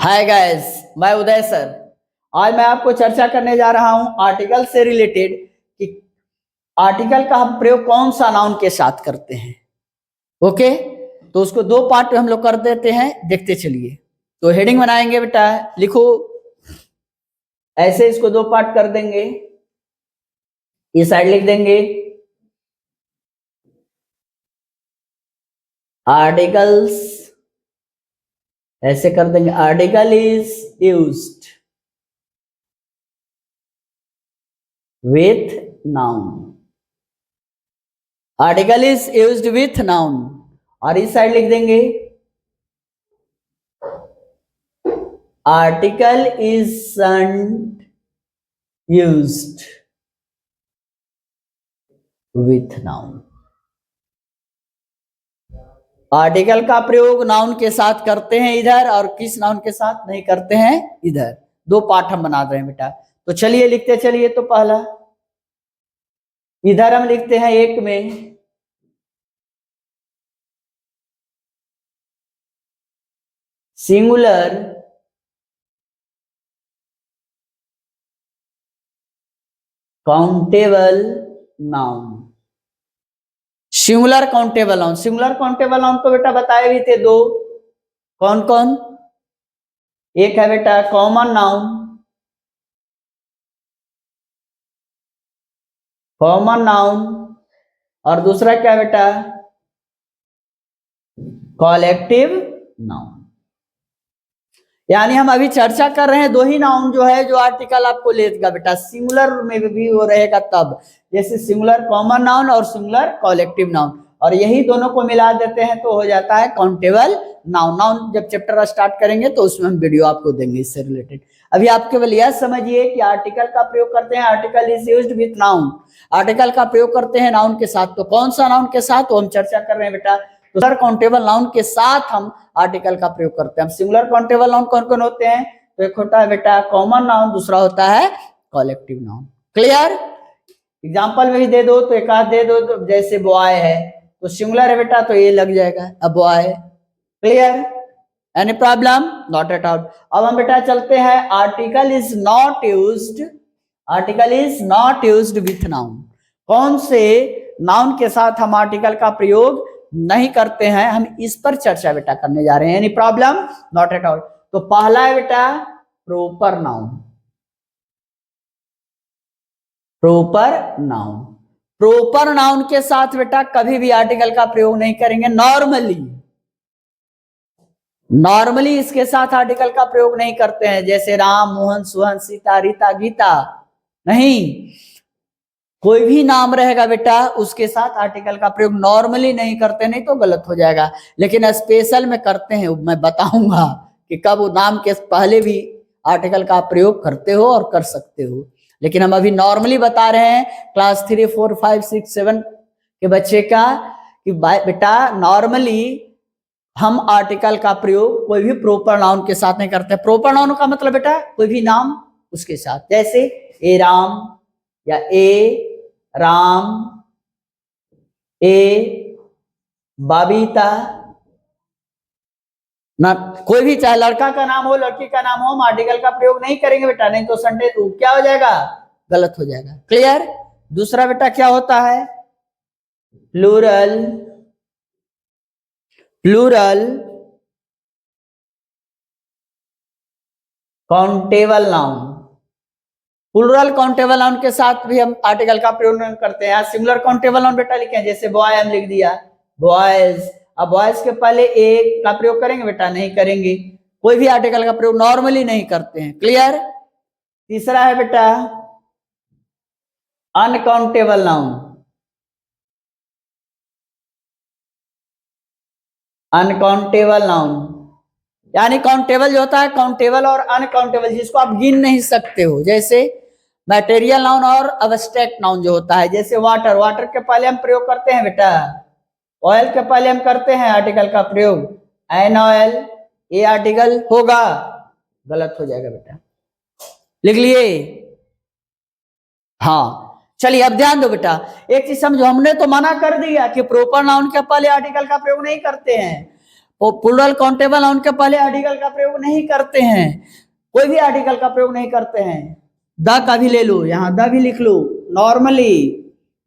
Hi guys, मैं उदय sir. आज मैं आपको चर्चा करने जा रहा हूं आर्टिकल से रिलेटेड कि आर्टिकल का हम प्रयोग कौन सा नाउन के साथ करते हैं। ओके, तो उसको दो पार्ट में हम लोग कर देते हैं, देखते चलिए। तो हेडिंग बनाएंगे बेटा, लिखो ऐसे, इसको दो पार्ट कर देंगे। ये साइड लिख देंगे आर्टिकल्स, ऐसे कर देंगे article is used with noun. Article is used with noun, और इस साइड लिख देंगे article isn't used with noun। Article का प्रयोग नाउन के साथ करते हैं इधर, और किस नाउन के साथ नहीं करते हैं इधर। दो पार्ट हम बना रहे हैं बेटा। तो चलिए लिखते चलिए। तो पहला इधर हम लिखते हैं एक में singular countable noun. Singular countable noun, singular countable noun तो बेटा बताए भी थे दो। कौन कौन? एक है बेटा कॉमन नाउन, कॉमन नाउन, और दूसरा क्या बेटा कॉलेक्टिव नाउन। यानी हम अभी चर्चा कर रहे हैं दो ही नाउन जो है जो आर्टिकल आपको लेगा बेटा। सिंगुलर में भी वो रहेगा तब, जैसे सिंगुलर कॉमन नाउन और सिंगुलर कॉलेक्टिव नाउन, और यही दोनों को मिला देते हैं तो हो जाता है काउंटेबल नाउन। नाउन जब चैप्टर स्टार्ट करेंगे तो उसमें हम वीडियो आपको देंगे इससे रिलेटेड। अभी आप केवल यह समझिए कि आर्टिकल का प्रयोग करते हैं, article is used with noun. Article का प्रयोग करते हैं नाउन के साथ, तो कौन सा नाउन के साथ वो हम चर्चा कर रहे हैं बेटा। तो सर काउंटेबल नाउन के साथ हम आर्टिकल का प्रयोग करते हैं। सिंगुलर काउंटेबल नाउन कौन कौन होते हैं? तो एक होता है बेटा कॉमन नाउन, दूसरा होता है कॉलेक्टिव नाउन। क्लियर? एग्जांपल में ही दे दो तो एक आध दे दो, तो जैसे बॉय है तो सिंगुलर है बेटा, तो ये लग जाएगा अब boy. Clear? Any problem? Not at all. अब हम बेटा चलते हैं article is not used, article is not used with noun. कौन से नाउन के साथ हम आर्टिकल का प्रयोग नहीं करते हैं, हम इस पर चर्चा बेटा करने जा रहे हैं। Any problem? Not at all. तो पहला है बेटा proper noun. Proper noun, proper noun के साथ बेटा कभी भी आर्टिकल का प्रयोग नहीं करेंगे। नॉर्मली इसके साथ आर्टिकल का प्रयोग नहीं करते हैं, जैसे राम, मोहन, सुहन, सीता, रीता, गीता। नहीं, कोई भी नाम रहेगा बेटा उसके साथ आर्टिकल का प्रयोग नॉर्मली नहीं करते, नहीं तो गलत हो जाएगा। लेकिन स्पेशल में करते हैं, मैं बताऊंगा कि कब वो नाम के पहले भी आर्टिकल का प्रयोग करते हो और कर सकते हो। लेकिन हम अभी नॉर्मली बता रहे हैं क्लास 3, 4, 5, 6, 7 के बच्चे का कि बेटा नॉर्मली हम आर्टिकल का प्रयोग कोई भी प्रॉपर नाउन के साथ नहीं करते। प्रॉपर नाउन का मतलब बेटा कोई भी नाम उसके साथ, जैसे ए राम या ए राम, ए बबीता ना, कोई भी चाहे लड़का का नाम हो लड़की का नाम हो, हम आर्टिकल का प्रयोग नहीं करेंगे बेटा, नहीं तो संडे तो क्या हो जाएगा, गलत हो जाएगा। क्लियर? दूसरा बेटा क्या होता है plural, plural countable noun. Plural countable noun के साथ भी हम आर्टिकल का प्रयोग नहीं करते हैं। सिंगुलर काउंटेबल नाउन बेटा लिखे हैं, जैसे बॉय हम लिख दिया बॉयज। अब बॉयज के पहले ए का प्रयोग करेंगे बेटा? नहीं करेंगे। कोई भी आर्टिकल का प्रयोग नॉर्मली नहीं करते हैं। क्लियर? तीसरा है बेटा अनकाउंटेबल नाउन। अनकाउंटेबल नाउन यानी काउंटेबल जो होता है, काउंटेबल और अनकाउंटेबल जिसको आप गिन नहीं सकते हो, जैसे मटेरियल नाउन और अब्स्ट्रैक्ट नाउन जो होता है। जैसे वाटर, वाटर के पहले हम प्रयोग करते हैं बेटा, ऑयल के पहले हम करते हैं आर्टिकल का प्रयोग, एन ऑयल, ये आर्टिकल होगा, गलत हो जाएगा बेटा। लिख लिए? हाँ, चलिए अब ध्यान दो बेटा, एक चीज समझो, हमने तो मना कर दिया कि प्रॉपर नाउन के पहले आर्टिकल का प्रयोग नहीं करते हैं। और प्लूरल काउंटेबल नाउन के पहले आर्टिकल का प्रयोग नहीं करते हैं, कोई भी आर्टिकल का प्रयोग नहीं करते हैं। द का भी ले लो, यहाँ द भी लिख लो, नॉर्मली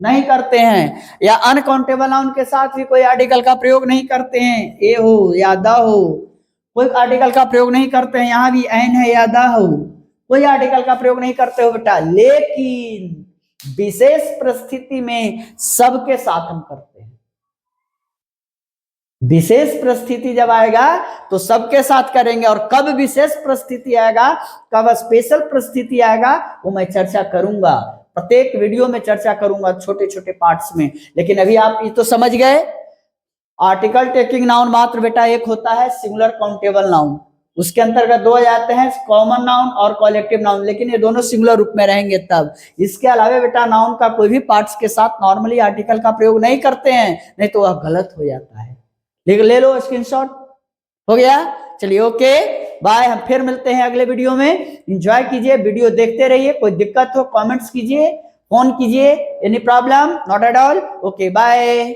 नहीं करते हैं। या अनकाउंटेबल नाउन के साथ भी कोई आर्टिकल का प्रयोग नहीं करते हैं, ए हो या द हो, कोई आर्टिकल का प्रयोग नहीं करते हैं। यहाँ भी एन है या द हो, कोई आर्टिकल का प्रयोग नहीं करते हो बेटा। लेकिन विशेष परिस्थिति में सबके साथ हम करते हैं। विशेष परिस्थिति जब आएगा तो सबके साथ करेंगे, और कब विशेष परिस्थिति आएगा, कब स्पेशल परिस्थिति आएगा, वो मैं चर्चा करूंगा, प्रत्येक वीडियो में चर्चा करूंगा छोटे छोटे पार्ट्स में। लेकिन अभी आप ये तो समझ गए, आर्टिकल टेकिंग नाउन मात्र बेटा एक होता है सिंगुलर काउंटेबल नाउन, उसके अंतर्गत दो आ जाते हैं, कॉमन नाउन और कलेक्टिव नाउन, लेकिन ये दोनों सिंगुलर रूप में रहेंगे तब। इसके अलावा बेटा नाउन का कोई भी पार्ट्स के साथ नॉर्मली आर्टिकल का प्रयोग नहीं करते हैं, नहीं तो वह गलत हो जाता है। ले लो स्क्रीनशॉट, हो गया। चलिए ओके बाय, हम फिर मिलते हैं अगले वीडियो में। एंजॉय कीजिए, वीडियो देखते रहिए, कोई दिक्कत हो कमेंट्स कीजिए, फोन कीजिए, any problem, not at all. Okay bye.